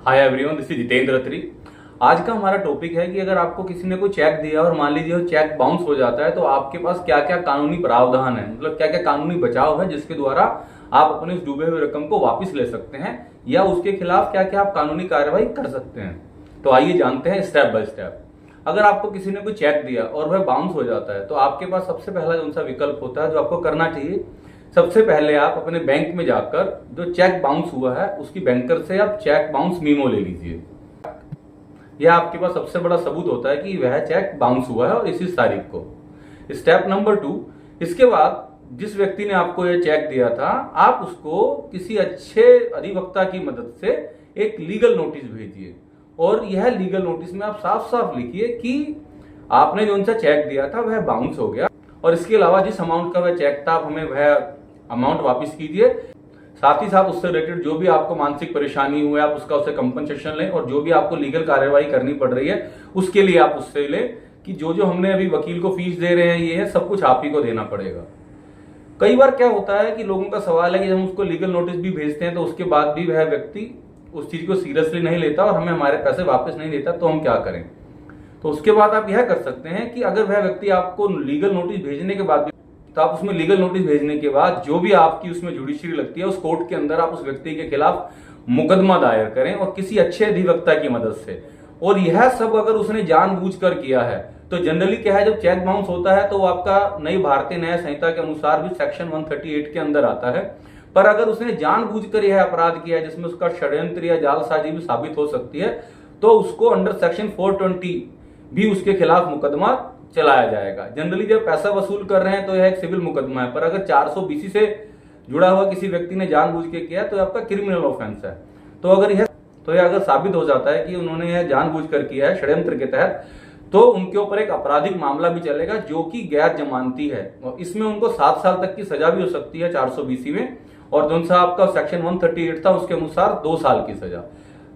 Hi everyone, this is Jitendra Atri. आज का हमारा टॉपिक है कि अगर आपको किसी ने कोई चेक दिया और मान लीजिए वो चेक बाउंस हो जाता है तो आपके पास क्या क्या कानूनी प्रावधान है, मतलब क्या क्या कानूनी बचाव है जिसके द्वारा आप अपने उस डूबे हुए रकम को वापस ले सकते हैं या उसके खिलाफ क्या क्या आप कानूनी कार्रवाई कर सकते हैं। तो आइए जानते हैं स्टेप बाय स्टेप। अगर आपको किसी ने कोई चेक दिया और वह बाउंस हो जाता है तो आपके पास सबसे पहला कौन सा विकल्प होता है जो आपको करना चाहिए। सबसे पहले आप अपने बैंक में जाकर जो चेक बाउंस हुआ है उसकी बैंकर से आप चेक बाउंस मीमो ले लीजिए। यह आपके पास सबसे बड़ा सबूत होता है कि वह चेक बाउंस हुआ है और इसी तारीख को। स्टेप नंबर 2, इसके बाद जिस व्यक्ति ने आपको यह चेक दिया था आप उसको किसी अच्छे अधिवक्ता की मदद से एक लीगल नोटिस भेजिए और यह लीगल नोटिस में आप साफ साफ लिखिए कि आपने जो उनसे चेक दिया था वह बाउंस हो गया और इसके अलावा जिस अमाउंट का वह चेक था आप हमें वह अमाउंट वापस कीजिए। साथ ही साथ उससे रिलेटेड जो भी आपको मानसिक परेशानी हुई आप उसका उससे कंपनसेशन लें और जो भी आपको लीगल कार्यवाही करनी पड़ रही है उसके लिए आप उससे लें कि जो जो हमने अभी वकील को फीस दे रहे हैं ये है सब कुछ आप ही को देना पड़ेगा। कई बार क्या होता है कि लोगों का सवाल है कि हम उसको लीगल नोटिस भी भेजते हैं तो उसके बाद भी वह व्यक्ति उस चीज को सीरियसली नहीं लेता और हमें हमारे पैसे वापस नहीं देता, तो हम क्या करें। तो उसके बाद आप यह कर सकते हैं कि अगर वह व्यक्ति आपको लीगल नोटिस भेजने के बाद तो आप उसमें लीगल नोटिस भेजने के बाद जो भी आपकी उसमें जुडिशरी लगती है उस कोर्ट के अंदर आप उस व्यक्ति के खिलाफ मुकदमा दायर करें और किसी अच्छे अधिवक्ता की मदद से। और यह सब अगर उसने जानबूझकर किया है तो जनरली क्या है, जब चेक बाउंस होता है तो वो आपका नई भारतीय न्याय संहिता के अनुसार भी सेक्शन 138 के अंदर आता है। पर अगर उसने जानबूझकर यह अपराध किया है जिसमें उसका षड्यंत्र या जालसाजी भी साबित हो सकती है तो उसको अंडर सेक्शन 420 भी उसके खिलाफ मुकदमा चलाया जाएगा। जनरली जब पैसा वसूल कर रहे हैं तो यह एक सिविल मुकदमा है, पर अगर 420 से जुड़ा हुआ किसी व्यक्ति ने जानबूझ के किया तो यह आपका क्रिमिनल ऑफेंस है। तो यह अगर साबित हो जाता है कि उन्होंने यह जानबूझकर किया है षड्यंत्र के तहत तो उनके ऊपर एक आपराधिक मामला भी चलेगा जो कि गैर जमानती है और इसमें उनको 7 साल तक की सजा भी हो सकती है 420 में, और जो सा आपका सेक्शन 138 था उसके अनुसार 2 साल की सजा।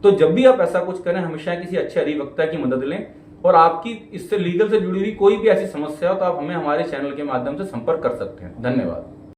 तो जब भी आप ऐसा कुछ करें हमेशा किसी अच्छे अधिवक्ता की मदद लें और आपकी इससे लीगल से जुड़ी हुई कोई भी ऐसी समस्या हो तो आप हमें हमारे चैनल के माध्यम से संपर्क कर सकते हैं। धन्यवाद।